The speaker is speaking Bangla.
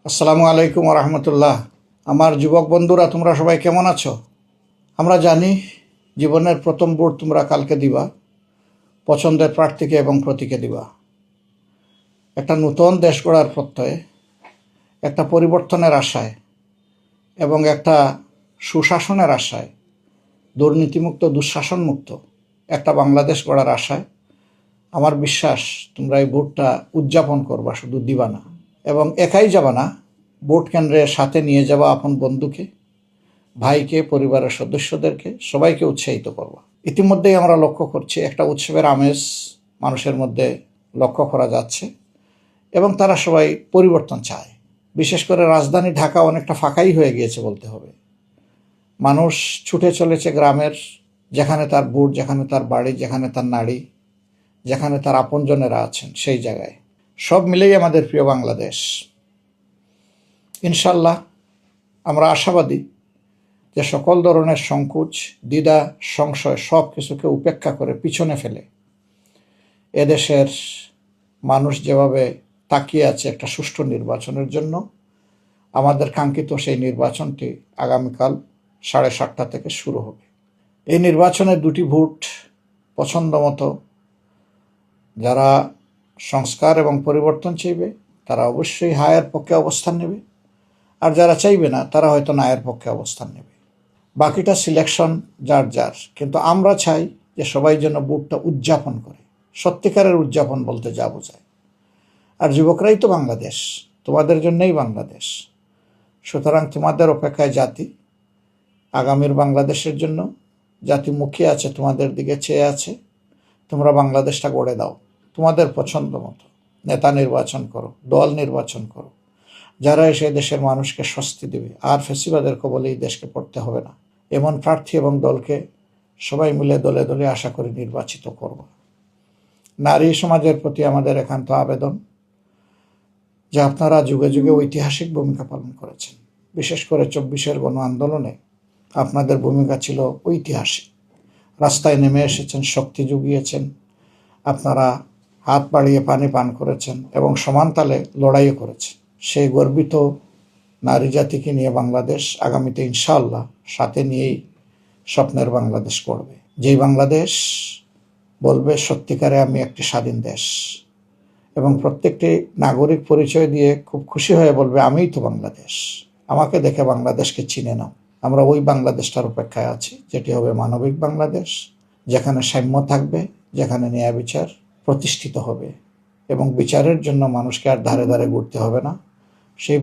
আসসালামু আলাইকুম রহমতুল্লাহ। আমার যুবক বন্ধুরা, তোমরা সবাই কেমন আছো? আমরা জানি জীবনের প্রথম ভোট তোমরা কালকে দিবা, পছন্দের প্রার্থীকে এবং প্রতীকে দিবা। একটা নূতন দেশ গড়ার প্রত্যয়ে, একটা পরিবর্তনের আশায় এবং একটা সুশাসনের আশায়, দুর্নীতিমুক্ত দুঃশাসনমুক্ত একটা বাংলাদেশ গড়ার আশায় আমার বিশ্বাস তোমরা এই ভোটটা উদযাপন করবা, শুধু দিবা না। এবং একাই যাবা না, ভোট কেন্দ্রের সাথে নিয়ে যাবা আপন বন্ধুকে, ভাইকে, পরিবারের সদস্যদেরকে, সবাইকে উৎসাহিত করবা। ইতিমধ্যেই আমরা লক্ষ্য করছি একটা উৎসবের আমেজ মানুষের মধ্যে লক্ষ্য করা যাচ্ছে এবং তারা সবাই পরিবর্তন চায়। বিশেষ করে রাজধানী ঢাকা অনেকটা ফাঁকাই হয়ে গিয়েছে বলতে হবে। মানুষ ছুটে চলেছে গ্রামের, যেখানে তার বুট, যেখানে তার বাড়ি, যেখানে তার নাড়ি, যেখানে তার আপনজনেরা আছেন, সেই জায়গায়। সব মিলেই আমাদের প্রিয় বাংলাদেশ। ইনশাল্লাহ আমরা আশাবাদী যে সকল ধরনের সংকোচ, দ্বিধা, সংশয় সব কিছুকে উপেক্ষা করে পিছনে ফেলে এদেশের মানুষ যেভাবে তাকিয়ে আছে একটা সুষ্ঠু নির্বাচনের জন্য, আমাদের কাঙ্ক্ষিত সেই নির্বাচনটি আগামীকাল 7:30 থেকে শুরু হবে। এই নির্বাচনে দুটি ভোট পছন্দ মতো যারা সংস্কার এবং পরিবর্তন চাইবে তারা অবশ্যই হায়ের পক্ষে অবস্থান নেবে, আর যারা চাইবে না তারা হয়তো নায়ের পক্ষে অবস্থান নেবে। বাকিটা সিলেকশন যার যার, কিন্তু আমরা চাই যে সবাই যেন ভোটটা উদযাপন করে। সত্যিকারের উদযাপন বলতে যা বোঝায়। আর যুবকরাই তো বাংলাদেশ, তোমাদের জন্যই বাংলাদেশ। সুতরাং তোমাদের অপেক্ষায় জাতি, আগামীর বাংলাদেশের জন্য জাতি মুখিয়ে আছে, তোমাদের দিকে চেয়ে আছে। তোমরা বাংলাদেশটা গড়ে দাও তোমাদের পছন্দ মতো। নেতা নির্বাচন করো, দল নির্বাচন করো, যারা এসে দেশের মানুষকে স্বস্তি দেবে, আর ফেসিবাদের কবলে এই দেশকে পড়তে হবে না, এমন প্রার্থী এবং দলকে সবাই মিলে দলে দলে আশা করি নির্বাচিত করব। নারী সমাজের প্রতি আমাদের একান্ত আবেদন যে আপনারা যুগে যুগে ঐতিহাসিক ভূমিকা পালন করেছেন। বিশেষ করে 24-এর গণ আন্দোলনে আপনাদের ভূমিকা ছিল ঐতিহাসিক। রাস্তায় নেমে এসেছেন, শক্তি জুগিয়েছেন, আপনারা হাত বাড়িয়ে পানি পান করেছেন এবং সমান তালে লড়াইও করেছেন। সেই গর্বিত নারী জাতিকে নিয়ে বাংলাদেশ আগামীতে ইনশাআল্লাহ সাথে নিয়েই স্বপ্নের বাংলাদেশ করবে, যেই বাংলাদেশ বলবে সত্যিকারে আমি একটি স্বাধীন দেশ, এবং প্রত্যেকটি নাগরিক পরিচয় দিয়ে খুব খুশি হয়ে বলবে আমিই তো বাংলাদেশ, আমাকে দেখে বাংলাদেশকে চিনে নাও। আমরা ওই বাংলাদেশটার অপেক্ষায় আছি, যেটি হবে মানবিক বাংলাদেশ, যেখানে সাম্য থাকবে, যেখানে ন্যায় বিচার প্রতিষ্ঠিত হবে এবং বিচারের জন্য মানুষকে আর ধারে ধারে ঘুরতে হবে না। সেই